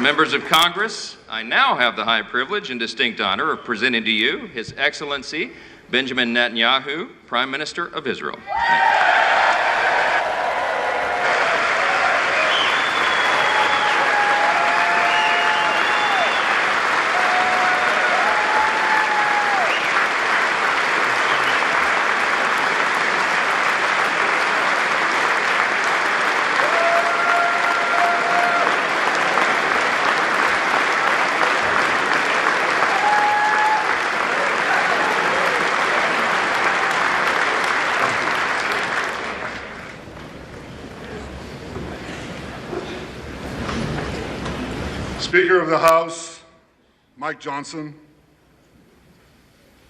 Members of Congress, I now have the high privilege and distinct honor of presenting to you His Excellency Benjamin Netanyahu, Prime Minister of Israel. Speaker of the House, Mike Johnson,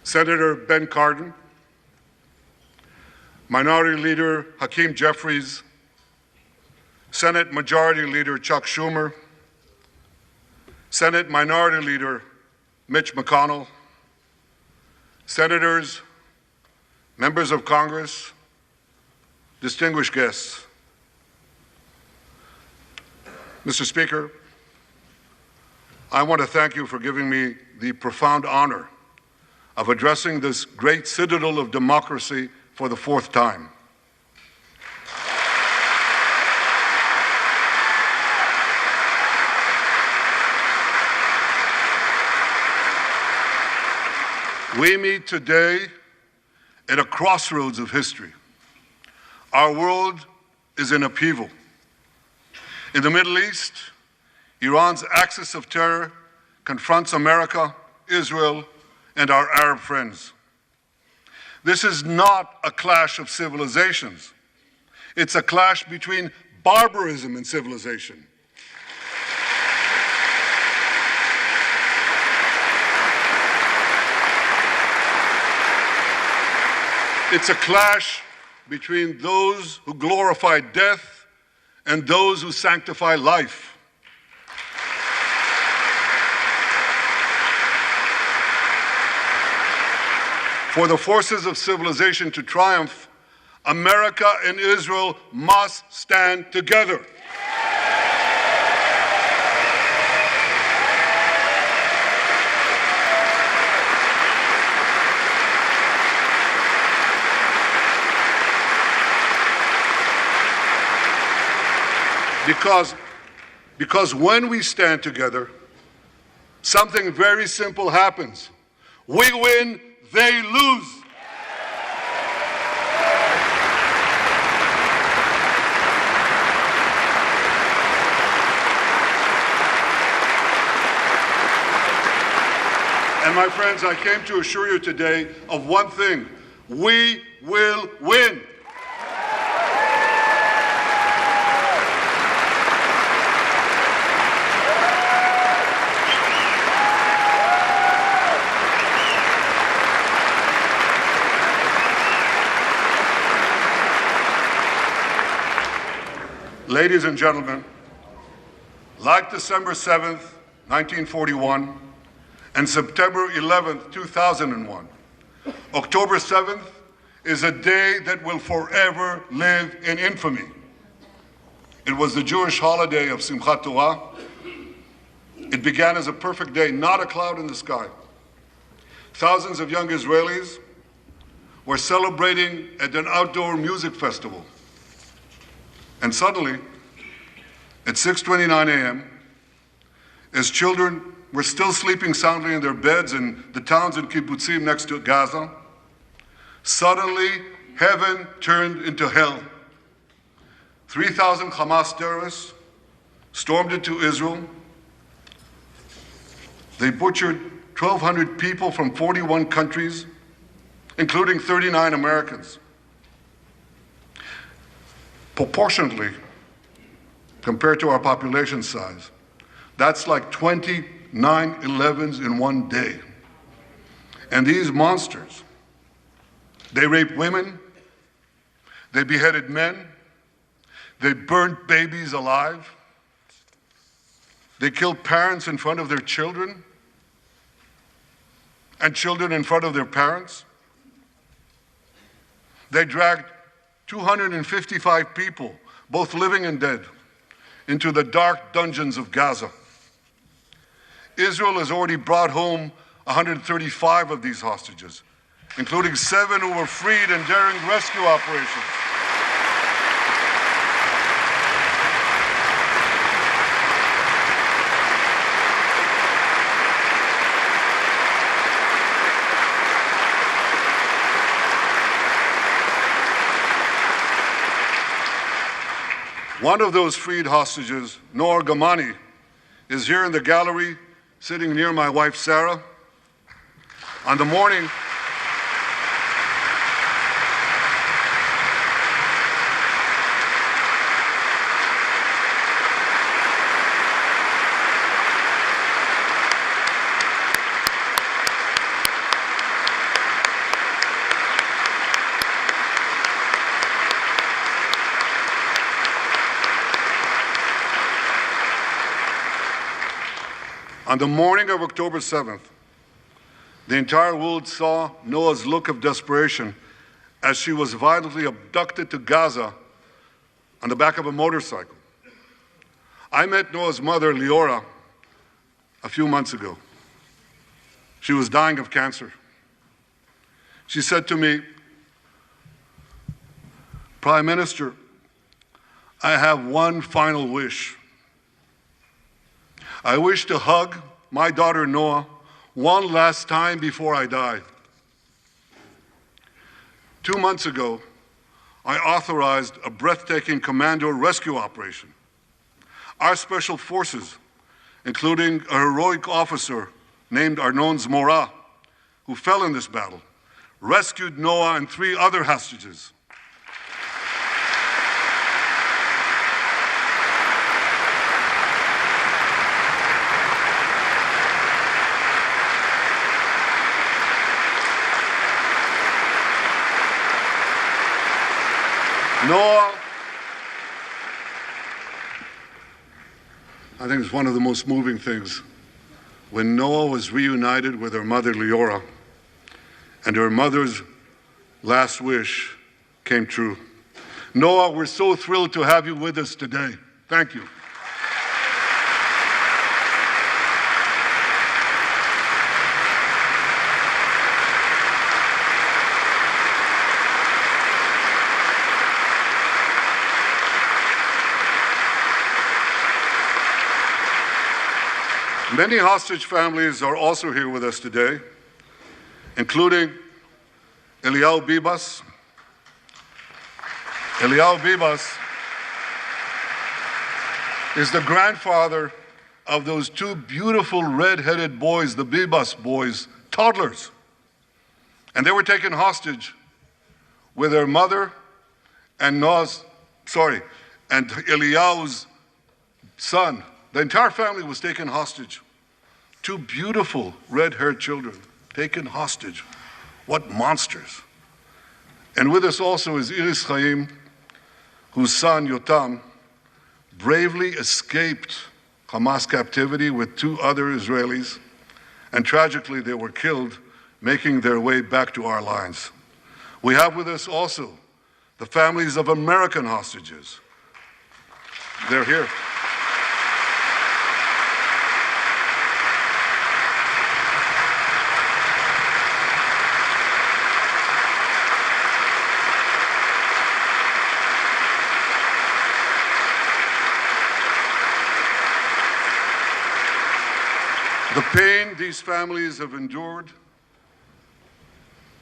Senator Ben Cardin, Minority Leader Hakeem Jeffries, Senate Majority Leader Chuck Schumer, Senate Minority Leader Mitch McConnell, Senators, members of Congress, distinguished guests. Mr. Speaker, I want to thank you for giving me the profound honor of addressing this great citadel of democracy for the fourth time. We meet today at a crossroads of history. Our world is in upheaval. In the Middle East, Iran's axis of terror confronts America, Israel, and our Arab friends. This is not a clash of civilizations. It's a clash between barbarism and civilization. It's a clash between those who glorify death and those who sanctify life. For the forces of civilization to triumph, America and Israel must stand together. Because when we stand together, something very simple happens. We win, they lose. And my friends, I came to assure you today of one thing: we will win. Ladies and gentlemen, like December 7th, 1941, and September 11th, 2001, October 7th is a day that will forever live in infamy. It was the Jewish holiday of Simchat Torah. It began as a perfect day, not a cloud in the sky. Thousands of young Israelis were celebrating at an outdoor music festival. And suddenly, at 6:29 a.m., as children were still sleeping soundly in their beds in the towns and kibbutzim next to Gaza, suddenly heaven turned into hell. 3,000 Hamas terrorists stormed into Israel. They butchered 1,200 people from 41 countries, including 39 Americans. Proportionately, compared to our population size, that's like 20 9/11s in one day. And these monsters, they raped women, they beheaded men, they burnt babies alive, they killed parents in front of their children, and children in front of their parents. They dragged 255 people, both living and dead, into the dark dungeons of Gaza. Israel has already brought home 135 of these hostages, including 7 who were freed in daring rescue operations. One of those freed hostages, Noor Gamani, is here in the gallery, sitting near my wife, Sarah. On the morning of October 7th, the entire world saw Noah's look of desperation as she was violently abducted to Gaza on the back of a motorcycle. I met Noah's mother, Leora, a few months ago. She was dying of cancer. She said to me, "Prime Minister, I have one final wish. I wish to hug my daughter Noah one last time before I die." 2 months ago, I authorized a breathtaking commando rescue operation. Our special forces, including a heroic officer named Arnon Zmora, who fell in this battle, rescued Noah and 3 other hostages. Noah, I think it's one of the most moving things. When Noah was reunited with her mother, Leora, and her mother's last wish came true. Noah, we're so thrilled to have you with us today. Thank you. Many hostage families are also here with us today, including Eliyahu Bibas. Eliyahu Bibas is the grandfather of those 2 beautiful red-headed boys, the Bibas boys, toddlers. And they were taken hostage with their mother and Eliyahu's son. The entire family was taken hostage. 2 beautiful red-haired children taken hostage. What monsters. And with us also is Iris Chaim, whose son, Yotam, bravely escaped Hamas captivity with 2 other Israelis, and tragically they were killed, making their way back to our lines. We have with us also the families of American hostages. They're here. The pain these families have endured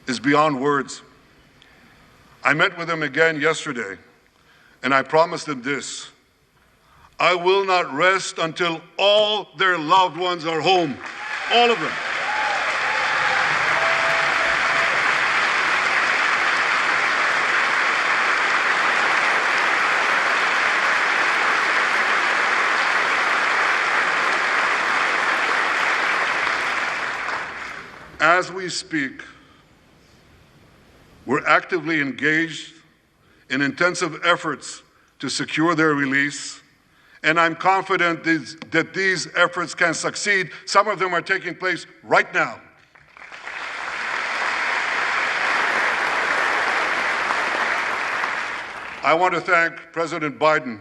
is beyond words. I met with them again yesterday, and I promised them this: I will not rest until all their loved ones are home, all of them. As we speak, we're actively engaged in intensive efforts to secure their release, and I'm confident that these efforts can succeed. Some of them are taking place right now. I want to thank President Biden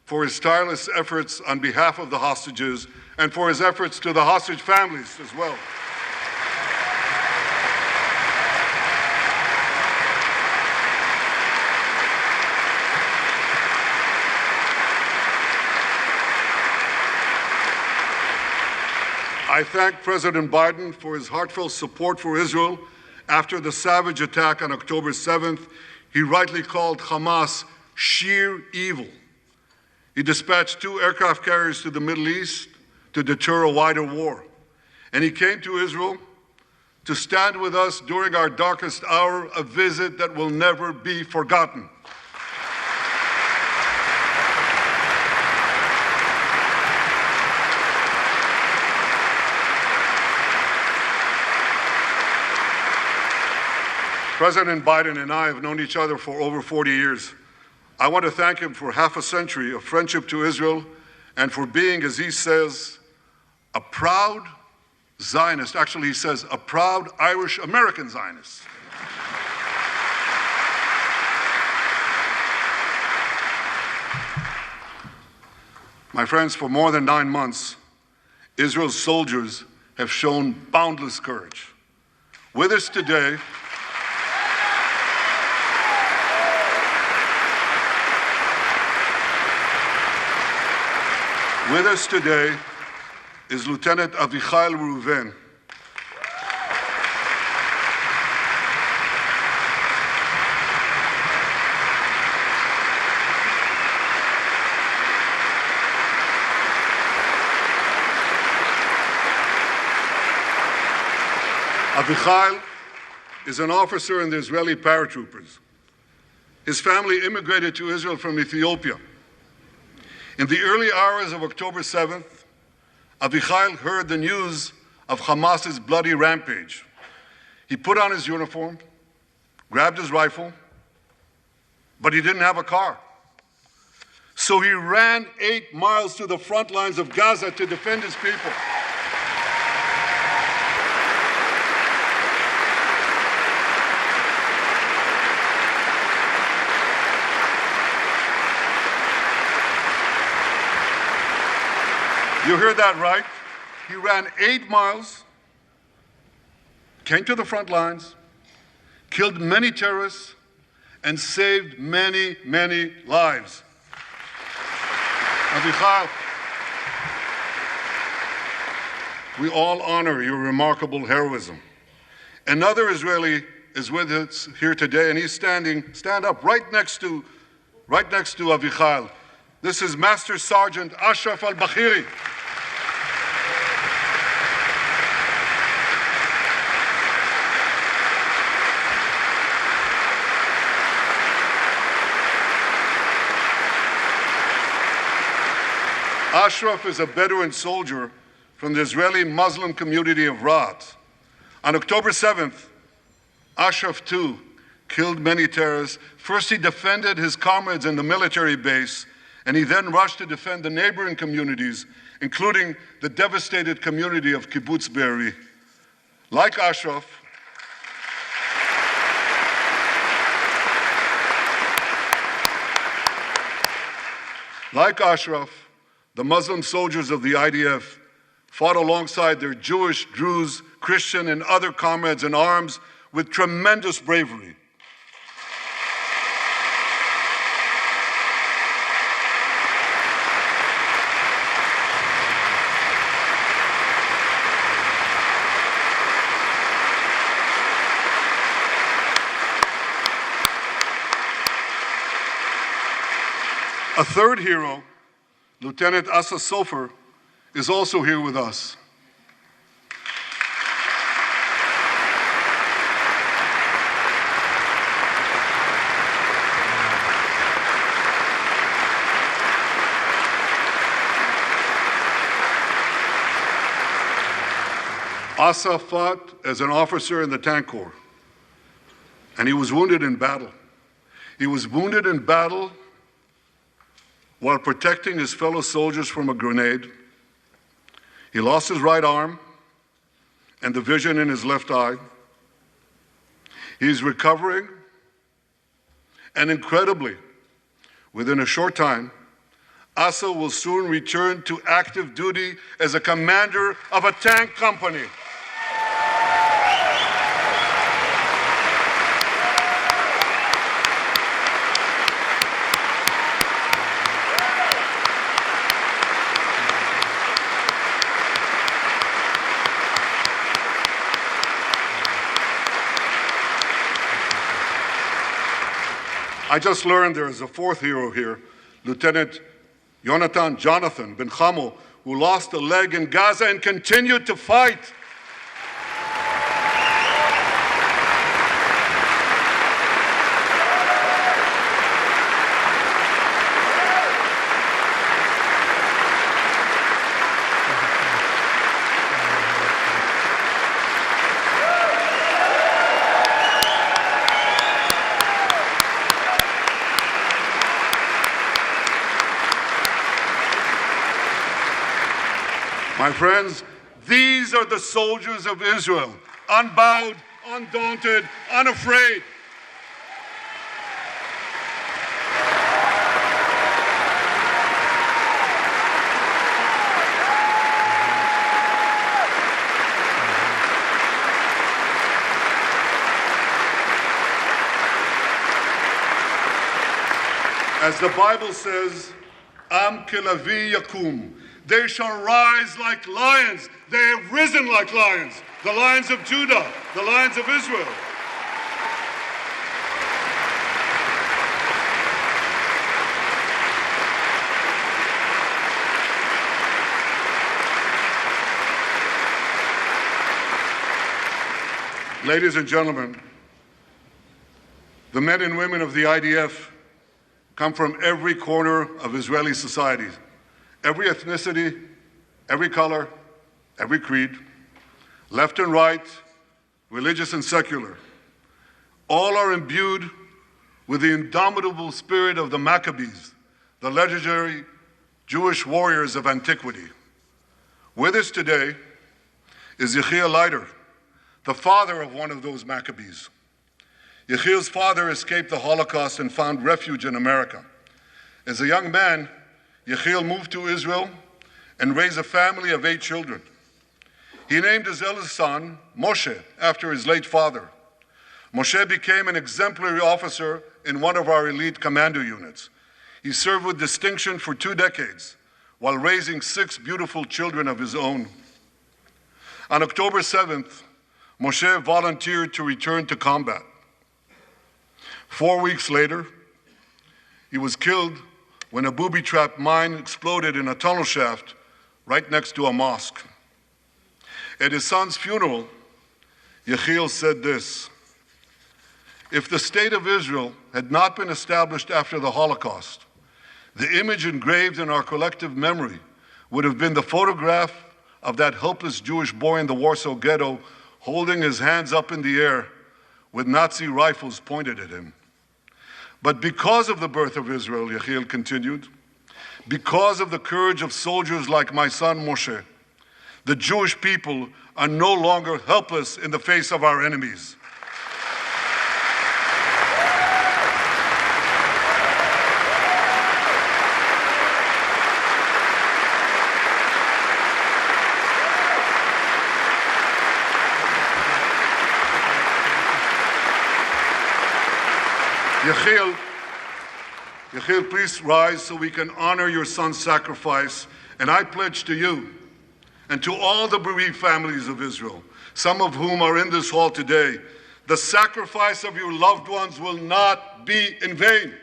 for his tireless efforts on behalf of the hostages and for his efforts to the hostage families as well. I thank President Biden for his heartfelt support for Israel after the savage attack on October 7th. He rightly called Hamas sheer evil. He dispatched 2 aircraft carriers to the Middle East to deter a wider war. And he came to Israel to stand with us during our darkest hour, a visit that will never be forgotten. President Biden and I have known each other for over 40 years. I want to thank him for half a century of friendship to Israel and for being, as he says, a proud Zionist. Actually, he says, a proud Irish-American Zionist. My friends, for more than 9 months, Israel's soldiers have shown boundless courage. With us today, is Lieutenant Avichai Reuven. Avichai is an officer in the Israeli paratroopers. His family immigrated to Israel from Ethiopia. In the early hours of October 7th, Avichai heard the news of Hamas's bloody rampage. He put on his uniform, grabbed his rifle, but he didn't have a car. So he ran 8 miles to the front lines of Gaza to defend his people. You heard that right. He ran 8 miles, came to the front lines, killed many terrorists, and saved many, many lives. Avichai, we all honor your remarkable heroism. Another Israeli is with us here today, and he's stand up right next to Avichai. This is Master Sergeant Ashraf al-Bakhiri. Ashraf is a Bedouin soldier from the Israeli Muslim community of Raat. On October 7th, Ashraf too killed many terrorists. First, he defended his comrades in the military base, and he then rushed to defend the neighboring communities, including the devastated community of Kibbutz Be'eri. Like Ashraf, the Muslim soldiers of the IDF fought alongside their Jewish, Druze, Christian, and other comrades in arms with tremendous bravery. A third hero, Lieutenant Asa Sofer, is also here with us. Asa fought as an officer in the Tank Corps, and he was wounded in battle. He was wounded in battle while protecting his fellow soldiers from a grenade. He lost his right arm and the vision in his left eye. He's recovering, and incredibly, within a short time, Asa will soon return to active duty as a commander of a tank company. I just learned there is a fourth hero here, Lieutenant Jonathan Ben Chamo, who lost a leg in Gaza and continued to fight. My friends, these are the soldiers of Israel, unbowed, undaunted, unafraid. As the Bible says, Am kelavi yakum. They shall rise like lions. They have risen like lions. The lions of Judah, the lions of Israel. Ladies and gentlemen, the men and women of the IDF come from every corner of Israeli society. Every ethnicity, every color, every creed, left and right, religious and secular. All are imbued with the indomitable spirit of the Maccabees, the legendary Jewish warriors of antiquity. With us today is Yechiel Leiter, the father of one of those Maccabees. Yechiel's father escaped the Holocaust and found refuge in America. As a young man, Yechiel moved to Israel and raised a family of 8 children. He named his eldest son, Moshe, after his late father. Moshe became an exemplary officer in one of our elite commando units. He served with distinction for 2 decades while raising 6 beautiful children of his own. On October 7th, Moshe volunteered to return to combat. 4 weeks later, he was killed when a booby-trapped mine exploded in a tunnel shaft right next to a mosque. At his son's funeral, Yechiel said this: "If the state of Israel had not been established after the Holocaust, the image engraved in our collective memory would have been the photograph of that helpless Jewish boy in the Warsaw Ghetto holding his hands up in the air with Nazi rifles pointed at him. But because of the birth of Israel," Yechiel continued, "because of the courage of soldiers like my son Moshe, the Jewish people are no longer helpless in the face of our enemies." Yechiel, please rise so we can honor your son's sacrifice. And I pledge to you and to all the bereaved families of Israel, some of whom are in this hall today, the sacrifice of your loved ones will not be in vain.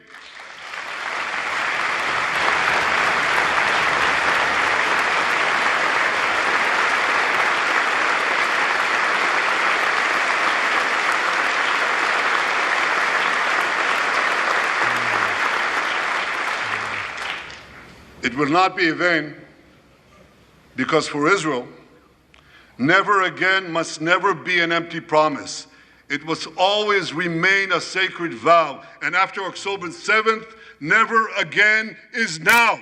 It will not be in vain because for Israel, never again must never be an empty promise. It must always remain a sacred vow. And after October 7th, never again is now.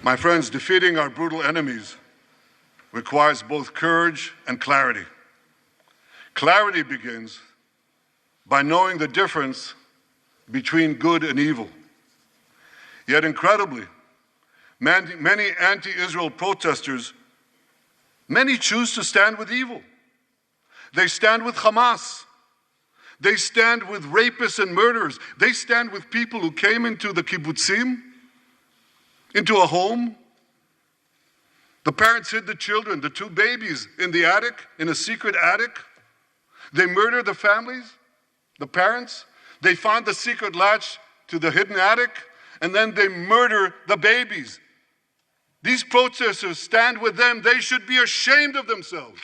My friends, defeating our brutal enemies requires both courage and clarity. Clarity begins by knowing the difference between good and evil. Yet incredibly, many anti-Israel protesters, many choose to stand with evil. They stand with Hamas. They stand with rapists and murderers. They stand with people who came into the kibbutzim, into a home. The parents hid the children, the two babies, in the attic, in a secret attic. They murdered the families, the parents. They found the secret latch to the hidden attic, and then they murder the babies. These protesters stand with them. They should be ashamed of themselves.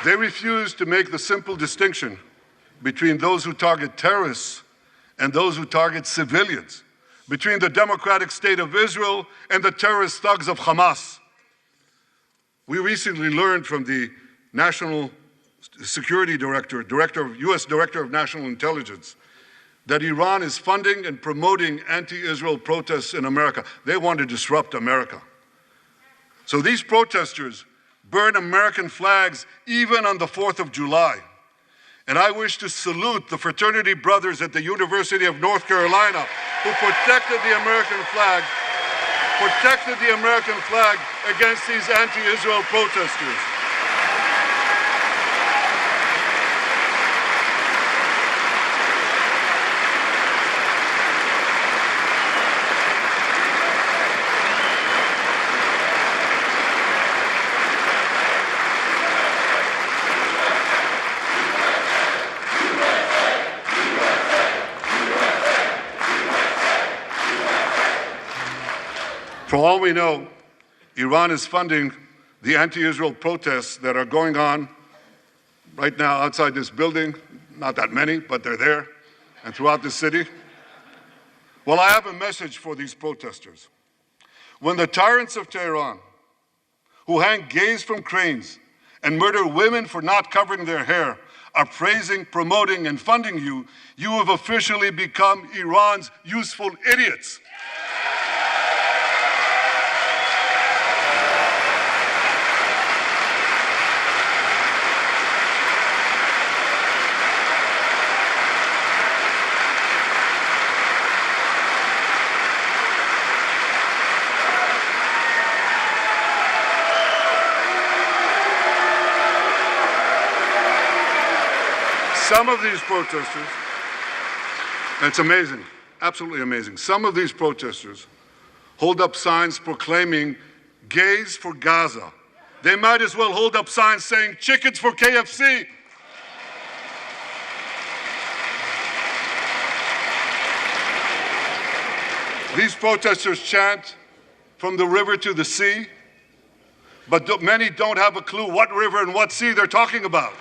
They refuse to make the simple distinction between those who target terrorists and those who target civilians, between the democratic state of Israel and the terrorist thugs of Hamas. We recently learned from the National Security Director, U.S. Director of National Intelligence, that Iran is funding and promoting anti-Israel protests in America. They want to disrupt America. So these protesters burn American flags even on the 4th of July. And I wish to salute the fraternity brothers at the University of North Carolina who protected the American flag against these anti-Israel protesters. For all we know, Iran is funding the anti-Israel protests that are going on right now outside this building. Not that many, but they're there, and throughout the city. Well, I have a message for these protesters. When the tyrants of Tehran, who hang gays from cranes and murder women for not covering their hair, are praising, promoting, and funding you, you have officially become Iran's useful idiots. Some of these protesters, it's amazing, absolutely amazing. Some of these protesters hold up signs proclaiming gays for Gaza. They might as well hold up signs saying chickens for KFC. These protesters chant from the river to the sea, but many don't have a clue what river and what sea they're talking about.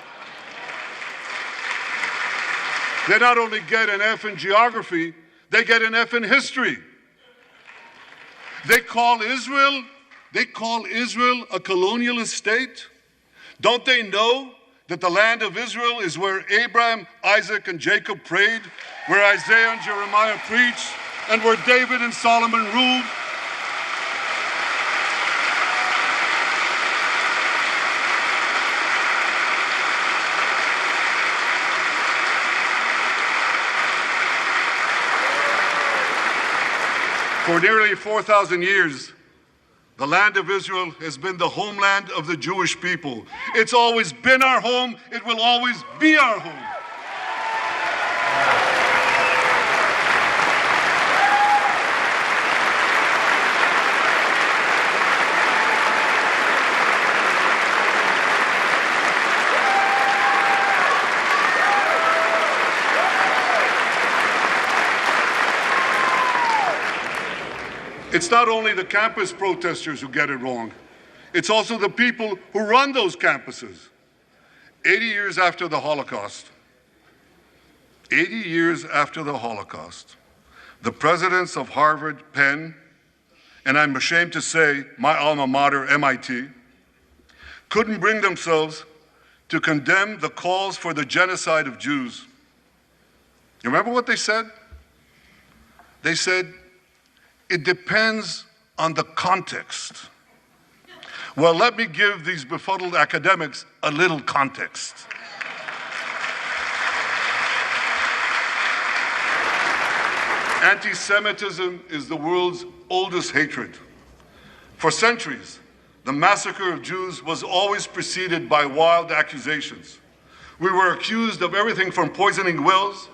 They not only get an F in geography, they get an F in history. They call Israel a colonialist state. Don't they know that the land of Israel is where Abraham, Isaac, and Jacob prayed, where Isaiah and Jeremiah preached, and where David and Solomon ruled? For nearly 4,000 years, the land of Israel has been the homeland of the Jewish people. It's always been our home. It will always be our home. It's not only the campus protesters who get it wrong. It's also the people who run those campuses. 80 years after the Holocaust, 80 years after the Holocaust, the presidents of Harvard, Penn, and I'm ashamed to say my alma mater, MIT, couldn't bring themselves to condemn the calls for the genocide of Jews. You remember what they said? They said, it depends on the context. Well, let me give these befuddled academics a little context. Anti-Semitism is the world's oldest hatred. For centuries, the massacre of Jews was always preceded by wild accusations. We were accused of everything from poisoning wells,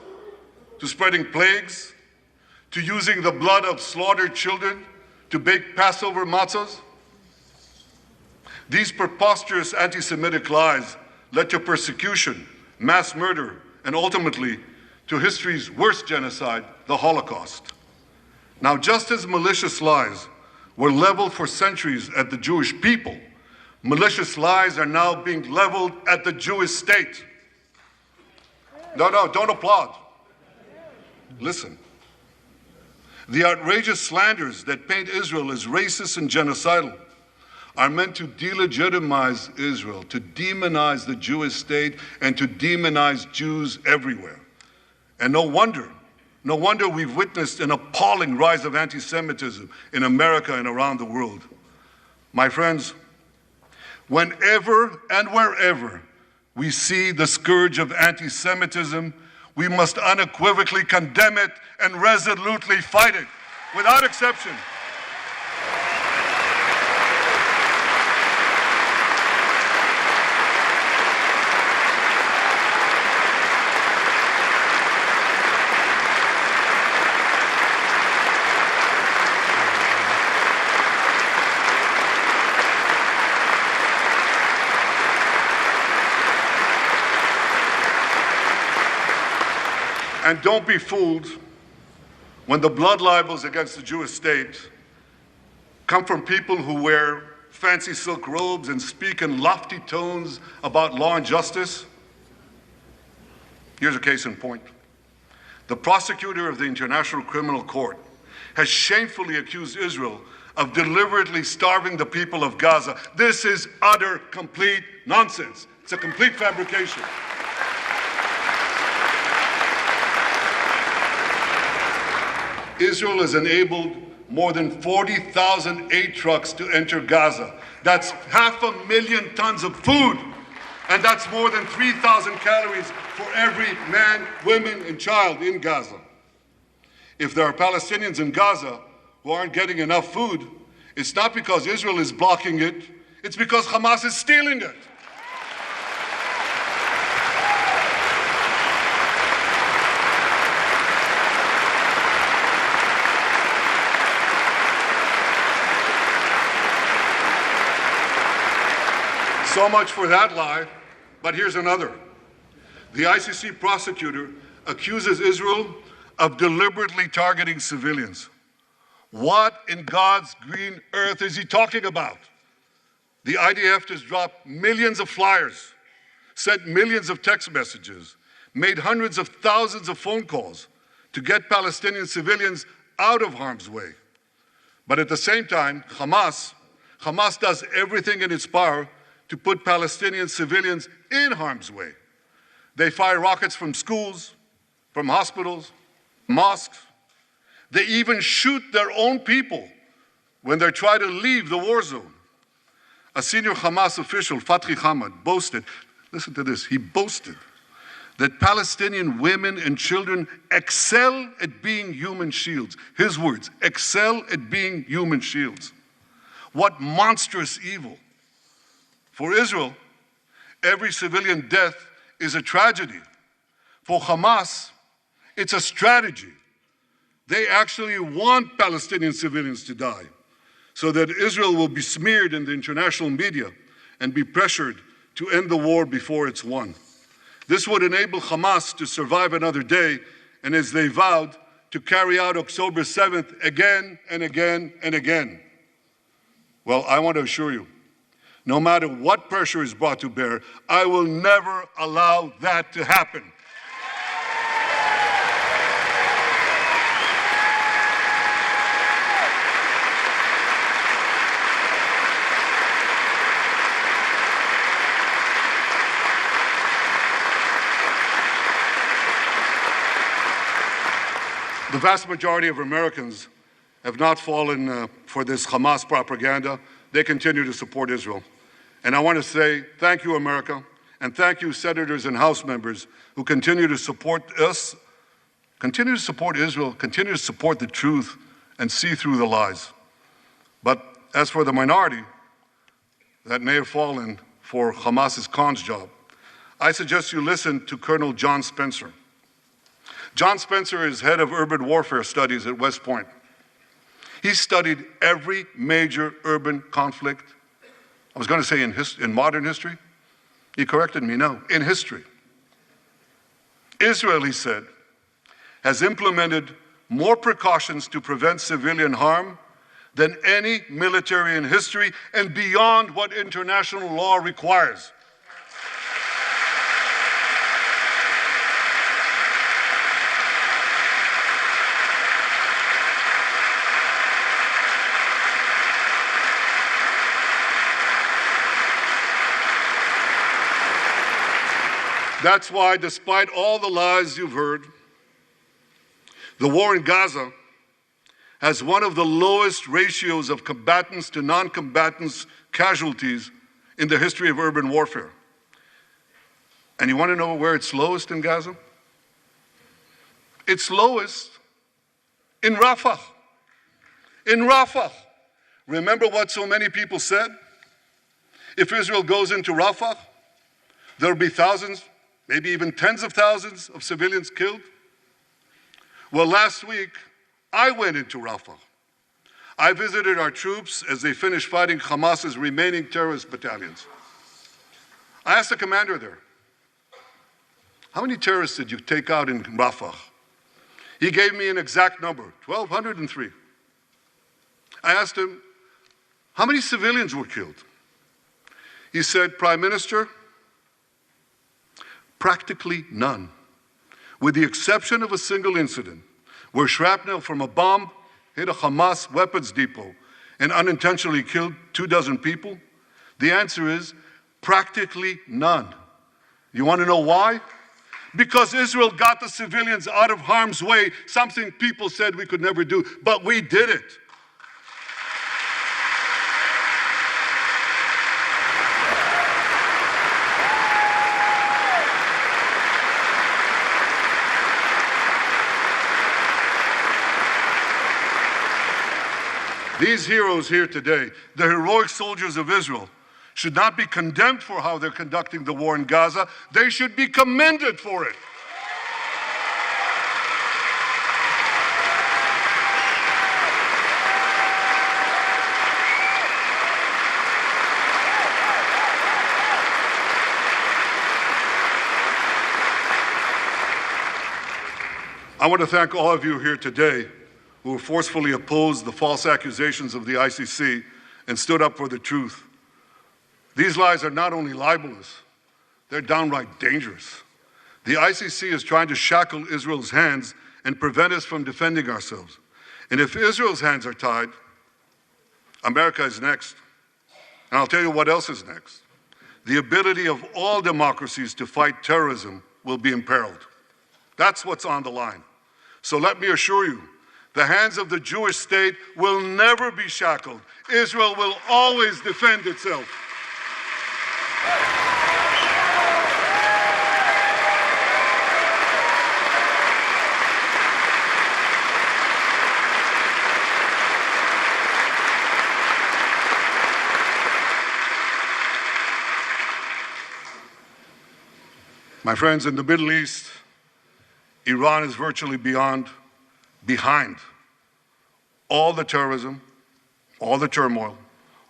to spreading plagues, to using the blood of slaughtered children to bake Passover matzahs. These preposterous anti-Semitic lies led to persecution, mass murder, and ultimately to history's worst genocide, the Holocaust. Now, just as malicious lies were leveled for centuries at the Jewish people, malicious lies are now being leveled at the Jewish state. No, don't applaud. Listen. The outrageous slanders that paint Israel as racist and genocidal are meant to delegitimize Israel, to demonize the Jewish state, and to demonize Jews everywhere. And no wonder we've witnessed an appalling rise of anti-Semitism in America and around the world. My friends, whenever and wherever we see the scourge of anti-Semitism, we must unequivocally condemn it and resolutely fight it, without exception. And don't be fooled when the blood libels against the Jewish state come from people who wear fancy silk robes and speak in lofty tones about law and justice. Here's a case in point. The prosecutor of the International Criminal Court has shamefully accused Israel of deliberately starving the people of Gaza. This is utter, complete nonsense. It's a complete fabrication. Israel has enabled more than 40,000 aid trucks to enter Gaza. That's 500,000 tons of food, and that's more than 3,000 calories for every man, woman, and child in Gaza. If there are Palestinians in Gaza who aren't getting enough food, it's not because Israel is blocking it, it's because Hamas is stealing it. So much for that lie, but here's another. The ICC prosecutor accuses Israel of deliberately targeting civilians. What in God's green earth is he talking about? The IDF has dropped millions of flyers, sent millions of text messages, made hundreds of thousands of phone calls to get Palestinian civilians out of harm's way. But at the same time, Hamas does everything in its power to put Palestinian civilians in harm's way. They fire rockets from schools, from hospitals, mosques. They even shoot their own people when they try to leave the war zone. A senior Hamas official, Fatri Hamad, boasted, listen to this, he boasted that Palestinian women and children excel at being human shields. His words, excel at being human shields. What monstrous evil. For Israel, every civilian death is a tragedy. For Hamas, it's a strategy. They actually want Palestinian civilians to die so that Israel will be smeared in the international media and be pressured to end the war before it's won. This would enable Hamas to survive another day and, as they vowed, to carry out October 7th again and again and again. Well, I want to assure you, no matter what pressure is brought to bear, I will never allow that to happen. The vast majority of Americans have not fallen for this Hamas propaganda. They continue to support Israel. And I want to say thank you, America, and thank you, senators and House members who continue to support us, continue to support Israel, continue to support the truth and see through the lies. But as for the minority that may have fallen for Hamas's con's job, I suggest you listen to Colonel John Spencer. John Spencer is head of urban warfare studies at West Point. He studied every major urban conflict. I was going to say in modern history. He corrected me, no, in history. Israel, he said, has implemented more precautions to prevent civilian harm than any military in history and beyond what international law requires. That's why, despite all the lies you've heard, the war in Gaza has one of the lowest ratios of combatants to non-combatants casualties in the history of urban warfare. And you want to know where it's lowest in Gaza? It's lowest in Rafah. In Rafah. Remember what so many people said? If Israel goes into Rafah, there'll be thousands, maybe even tens of thousands of civilians killed. Well, last week, I went into Rafah. I visited our troops as they finished fighting Hamas's remaining terrorist battalions. I asked the commander there, how many terrorists did you take out in Rafah? He gave me an exact number, 1,203. I asked him, how many civilians were killed? He said, Prime Minister, practically none, with the exception of a single incident where shrapnel from a bomb hit a Hamas weapons depot and unintentionally killed 24 people. The answer is practically none. You want to know why? Because Israel got the civilians out of harm's way, something people said we could never do, but we did it. These heroes here today, the heroic soldiers of Israel, should not be condemned for how they're conducting the war in Gaza. They should be commended for it. I want to thank all of you here today who forcefully opposed the false accusations of the ICC and stood up for the truth. These lies are not only libelous, they're downright dangerous. The ICC is trying to shackle Israel's hands and prevent us from defending ourselves. And if Israel's hands are tied, America is next. And I'll tell you what else is next. The ability of all democracies to fight terrorism will be imperiled. That's what's on the line. So let me assure you, the hands of the Jewish state will never be shackled. Israel will always defend itself. My friends, in the Middle East, Iran is virtually behind all the terrorism, all the turmoil,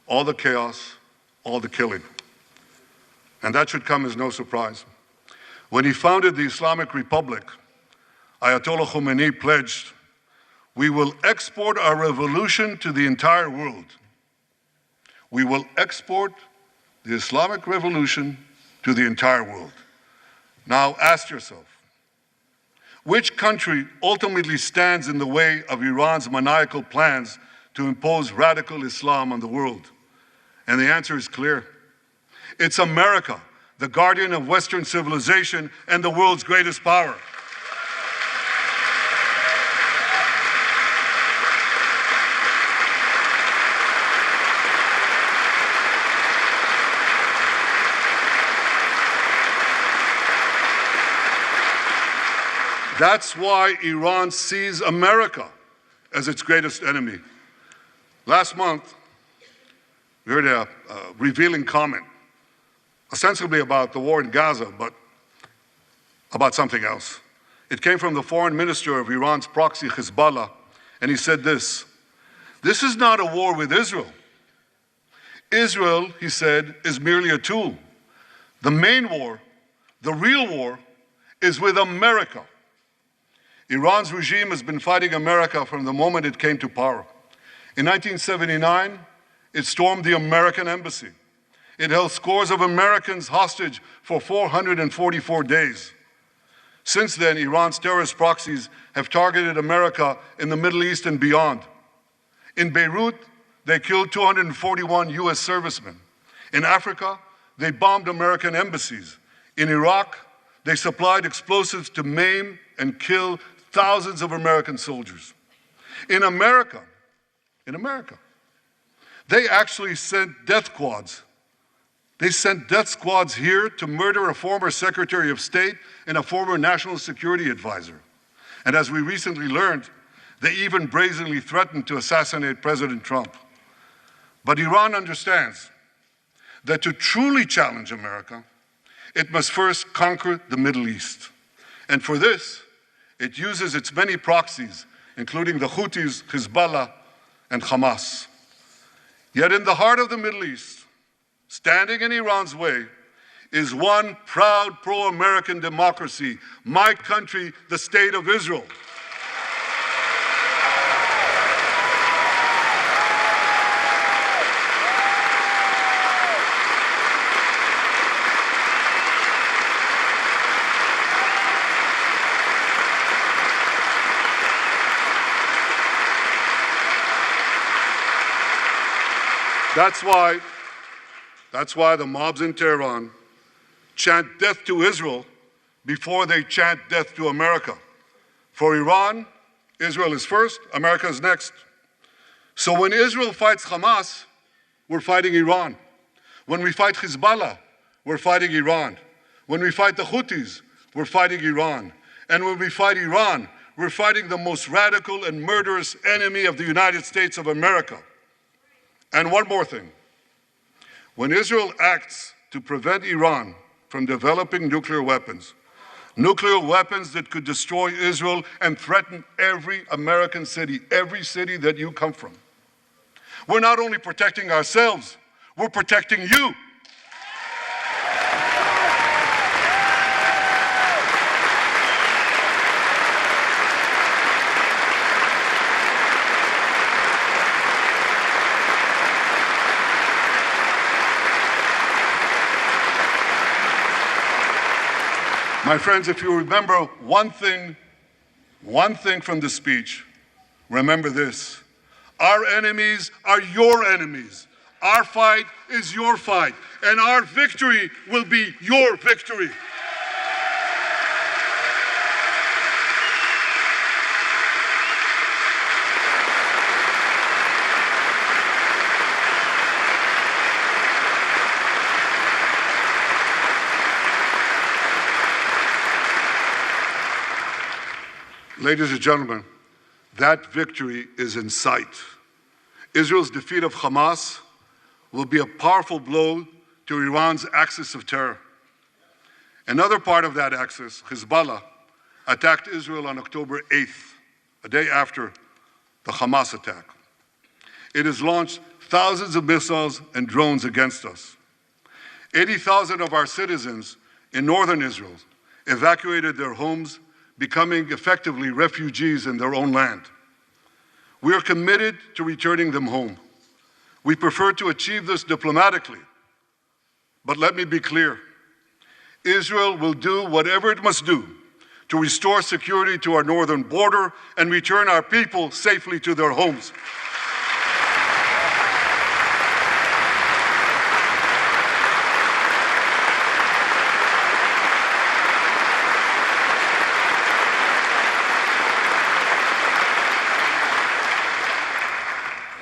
all the chaos, all the killing. And that should come as no surprise. When he founded the Islamic Republic, Ayatollah Khomeini pledged We will export our revolution to the entire world. We will export the Islamic revolution to the entire world. Now ask yourself, which country ultimately stands in the way of Iran's maniacal plans to impose radical Islam on the world? And the answer is clear. It's America, the guardian of Western civilization and the world's greatest power. That's why Iran sees America as its greatest enemy. Last month, we heard a revealing comment, ostensibly about the war in Gaza, but about something else. It came from the foreign minister of Iran's proxy, Hezbollah, and he said this: "This is not a war with Israel. Israel," he said, "is merely a tool. The main war, the real war, is with America." Iran's regime has been fighting America from the moment it came to power. In 1979, it stormed the American embassy. It held scores of Americans hostage for 444 days. Since then, Iran's terrorist proxies have targeted America in the Middle East and beyond. In Beirut, they killed 241 US servicemen. In Africa, they bombed American embassies. In Iraq, they supplied explosives to maim and kill thousands of American soldiers. In America, they actually sent death squads. They sent death squads here to murder a former Secretary of State and a former National Security Advisor. And as we recently learned, they even brazenly threatened to assassinate President Trump. But Iran understands that to truly challenge America, it must first conquer the Middle East. And for this, it uses its many proxies, including the Houthis, Hezbollah, and Hamas. Yet in the heart of the Middle East, standing in Iran's way, is one proud pro-American democracy, my country, the State of Israel. That's why the mobs in Tehran chant death to Israel before they chant death to America. For Iran, Israel is first, America is next. So when Israel fights Hamas, we're fighting Iran. When we fight Hezbollah, we're fighting Iran. When we fight the Houthis, we're fighting Iran. And when we fight Iran, we're fighting the most radical and murderous enemy of the United States of America. And one more thing. When Israel acts to prevent Iran from developing nuclear weapons that could destroy Israel and threaten every American city, every city that you come from, we're not only protecting ourselves, we're protecting you. My friends, if you remember one thing from the speech, remember this: our enemies are your enemies. Our fight is your fight, and our victory will be your victory. Ladies and gentlemen, that victory is in sight. Israel's defeat of Hamas will be a powerful blow to Iran's axis of terror. Another part of that axis, Hezbollah, attacked Israel on October 8th, a day after the Hamas attack. It has launched thousands of missiles and drones against us. 80,000 of our citizens in northern Israel evacuated their homes, becoming effectively refugees in their own land. We are committed to returning them home. We prefer to achieve this diplomatically. But let me be clear. Israel will do whatever it must do to restore security to our northern border and return our people safely to their homes.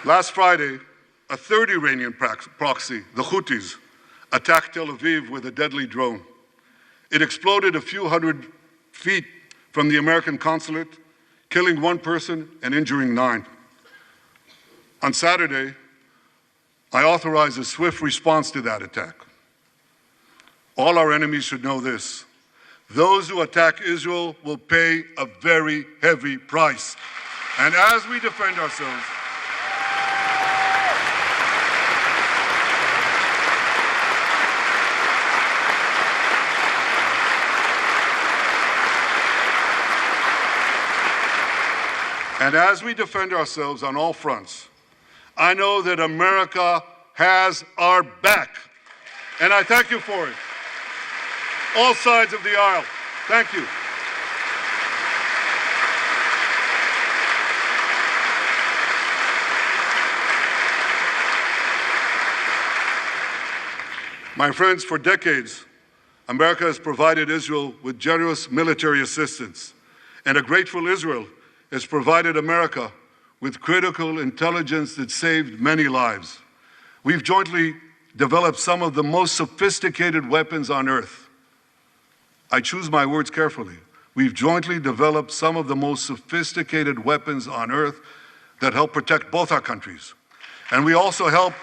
Last Friday, a third Iranian proxy, the Houthis, attacked Tel Aviv with a deadly drone. It exploded a few hundred feet from the American consulate, killing one person and injuring 9. On Saturday, I authorized a swift response to that attack. All our enemies should know this. Those who attack Israel will pay a very heavy price. And as we defend ourselves, on all fronts, I know that America has our back. And I thank you for it. All sides of the aisle, thank you. My friends, for decades, America has provided Israel with generous military assistance, and a grateful Israel has provided America with critical intelligence that saved many lives. We've jointly developed some of the most sophisticated weapons on earth. I choose my words carefully. We've jointly developed some of the most sophisticated weapons on earth that help protect both our countries. And we also help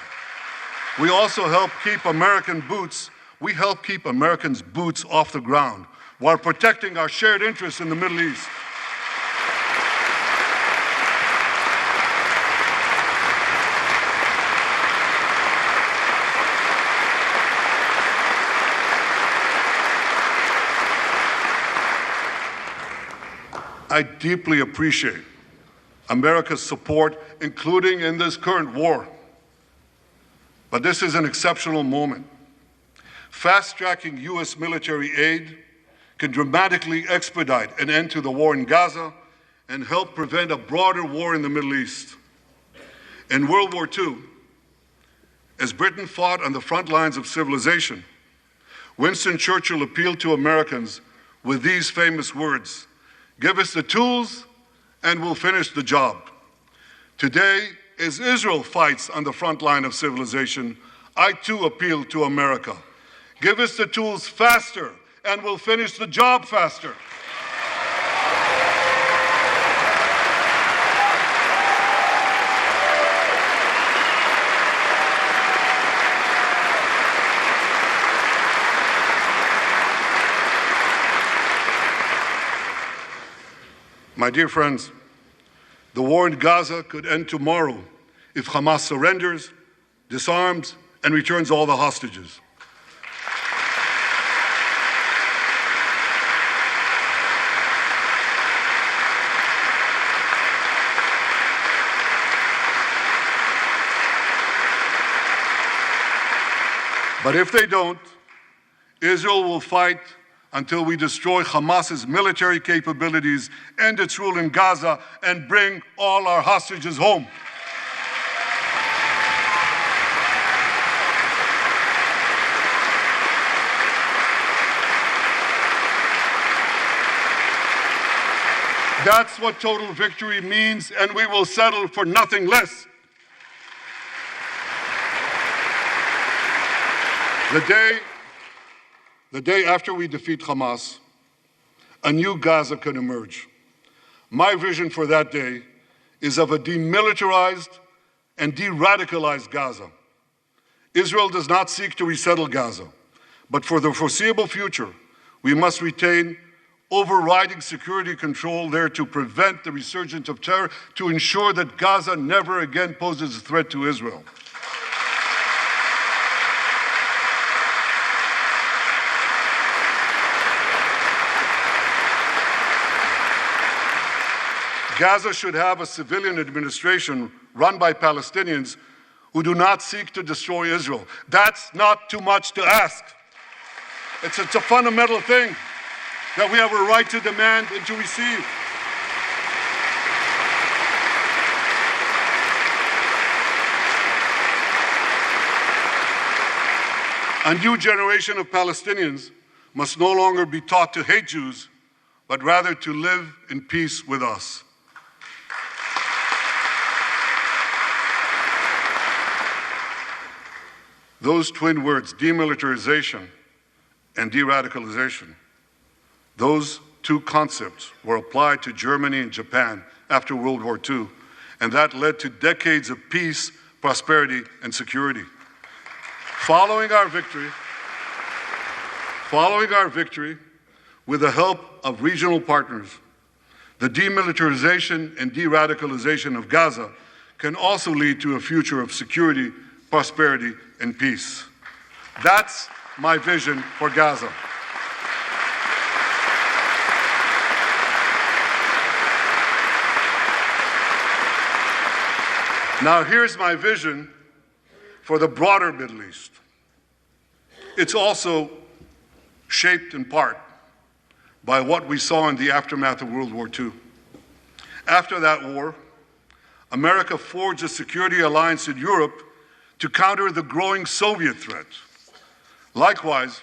keep American boots, we help keep Americans' boots off the ground while protecting our shared interests in the Middle East. I deeply appreciate America's support, including in this current war. But this is an exceptional moment. Fast-tracking U.S. military aid can dramatically expedite an end to the war in Gaza and help prevent a broader war in the Middle East. In World War II, as Britain fought on the front lines of civilization, Winston Churchill appealed to Americans with these famous words: "Give us the tools and we'll finish the job." Today, as Israel fights on the front line of civilization, I too appeal to America. Give us the tools faster and we'll finish the job faster. My dear friends, the war in Gaza could end tomorrow if Hamas surrenders, disarms, and returns all the hostages. But if they don't, Israel will fight until we destroy Hamas's military capabilities, end its rule in Gaza, and bring all our hostages home. That's what total victory means, and we will settle for nothing less. The day after we defeat Hamas, a new Gaza can emerge. My vision for that day is of a demilitarized and de-radicalized Gaza. Israel does not seek to resettle Gaza, but for the foreseeable future, we must retain overriding security control there to prevent the resurgence of terror, to ensure that Gaza never again poses a threat to Israel. Gaza should have a civilian administration run by Palestinians who do not seek to destroy Israel. That's not too much to ask. It's a fundamental thing that we have a right to demand and to receive. A new generation of Palestinians must no longer be taught to hate Jews, but rather to live in peace with us. Those twin words, demilitarization and de-radicalization, those two concepts were applied to Germany and Japan after World War II, and that led to decades of peace, prosperity, and security. Following our victory, with the help of regional partners, the demilitarization and de-radicalization of Gaza can also lead to a future of security, prosperity, and peace. That's my vision for Gaza. Now here's my vision for the broader Middle East. It's also shaped in part by what we saw in the aftermath of World War II. After that war, America forged a security alliance in Europe to counter the growing Soviet threat. Likewise,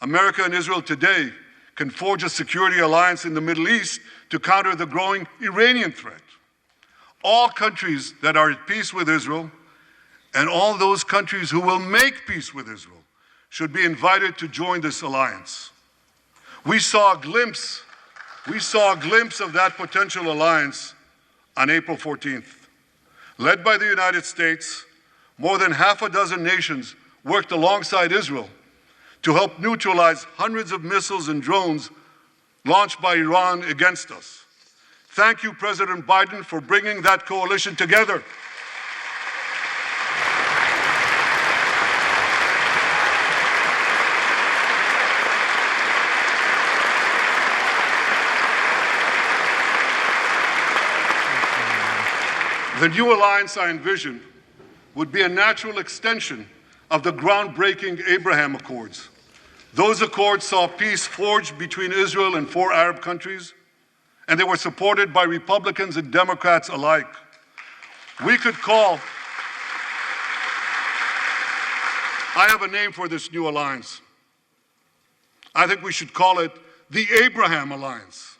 America and Israel today can forge a security alliance in the Middle East to counter the growing Iranian threat. All countries that are at peace with Israel and all those countries who will make peace with Israel should be invited to join this alliance. We saw a glimpse of that potential alliance on April 14th. Led by the United States, more than half a dozen nations worked alongside Israel to help neutralize hundreds of missiles and drones launched by Iran against us. Thank you, President Biden, for bringing that coalition together. The new alliance I envision would be a natural extension of the groundbreaking Abraham Accords. Those accords saw peace forged between Israel and 4 Arab countries, and they were supported by Republicans and Democrats alike. We could call, I have a name for this new alliance. I think we should call it the Abraham Alliance.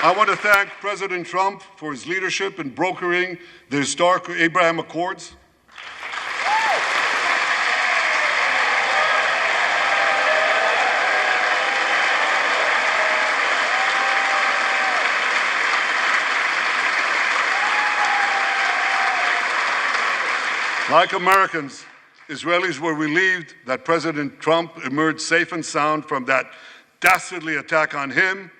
I want to thank President Trump for his leadership in brokering the historic Abraham Accords. Like Americans, Israelis were relieved that President Trump emerged safe and sound from that dastardly attack on him,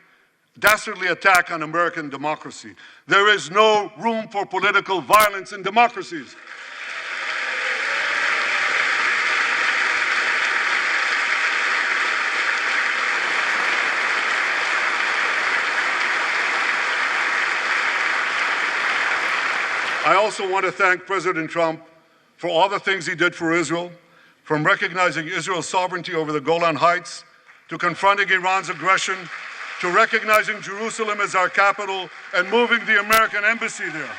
dastardly attack on American democracy. There is no room for political violence in democracies. I also want to thank President Trump for all the things he did for Israel, from recognizing Israel's sovereignty over the Golan Heights, to confronting Iran's aggression, to recognizing Jerusalem as our capital and moving the American embassy there.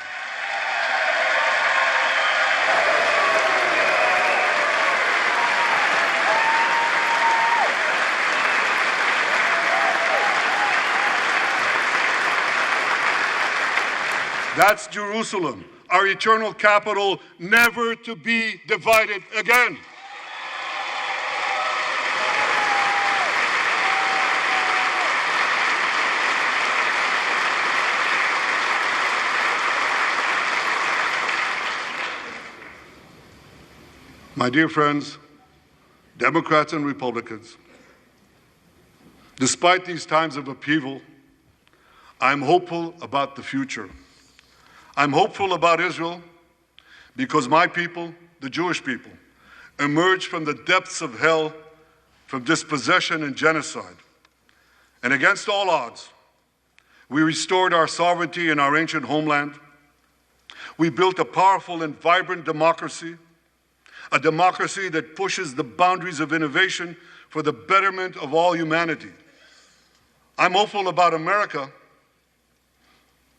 That's Jerusalem, our eternal capital, never to be divided again. My dear friends, Democrats and Republicans, despite these times of upheaval, I'm hopeful about the future. I'm hopeful about Israel because my people, the Jewish people, emerged from the depths of hell, from dispossession and genocide. And against all odds, we restored our sovereignty in our ancient homeland. We built a powerful and vibrant democracy, a democracy that pushes the boundaries of innovation for the betterment of all humanity. I'm hopeful about America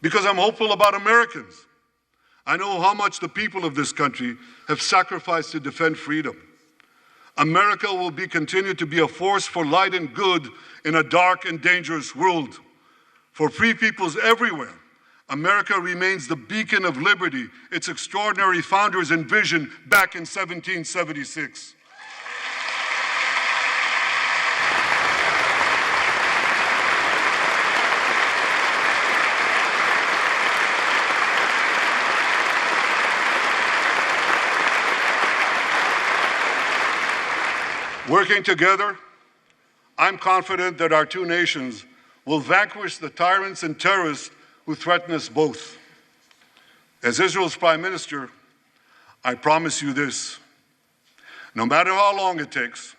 because I'm hopeful about Americans. I know how much the people of this country have sacrificed to defend freedom. America will continue to be a force for light and good in a dark and dangerous world. For free peoples everywhere, America remains the beacon of liberty its extraordinary founders envisioned back in 1776. Working together, I'm confident that our two nations will vanquish the tyrants and terrorists who threaten us both. As Israel's Prime Minister, I promise you this: no matter how long it takes,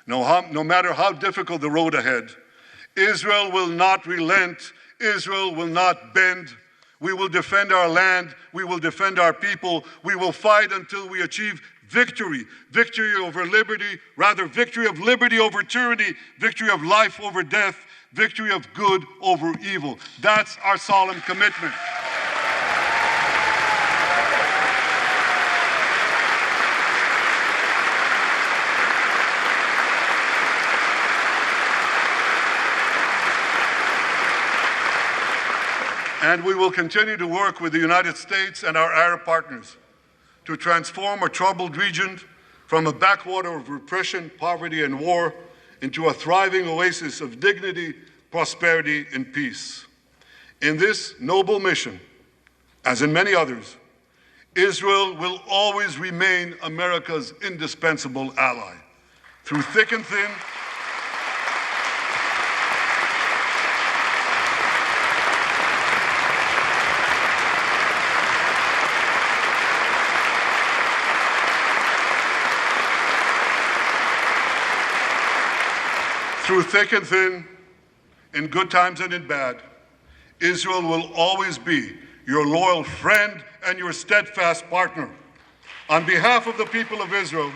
no matter how difficult the road ahead, Israel will not relent, Israel will not bend. We will defend our land, we will defend our people, we will fight until we achieve victory. Victory over liberty, rather victory of liberty over tyranny, victory of life over death, victory of good over evil. That's our solemn commitment. And we will continue to work with the United States and our Arab partners to transform a troubled region from a backwater of repression, poverty, and war into a thriving oasis of dignity, prosperity, and peace. In this noble mission, as in many others, Israel will always remain America's indispensable ally. Through thick and thin, in good times and in bad, Israel will always be your loyal friend and your steadfast partner. On behalf of the people of Israel,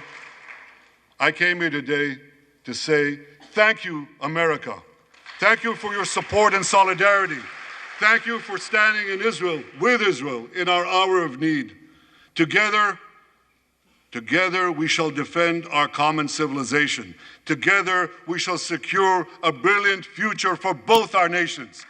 I came here today to say thank you, America. Thank you for your support and solidarity. Thank you for standing in Israel, with Israel, in our hour of need. Together we shall defend our common civilization. Together we shall secure a brilliant future for both our nations.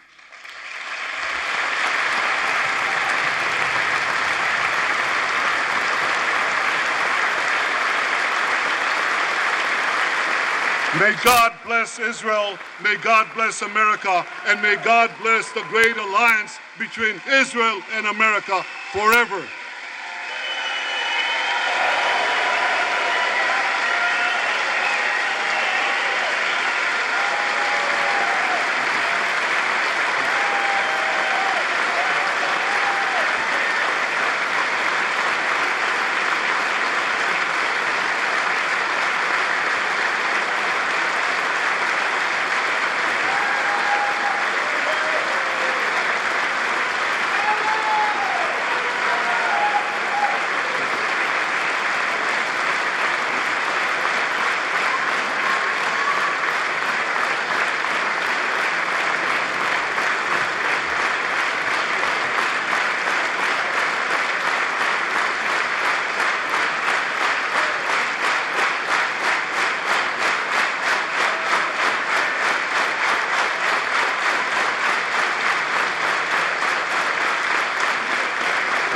May God bless Israel, may God bless America, and may God bless the great alliance between Israel and America forever.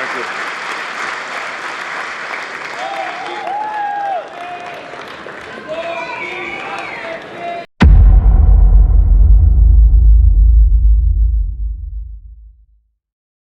Thank you.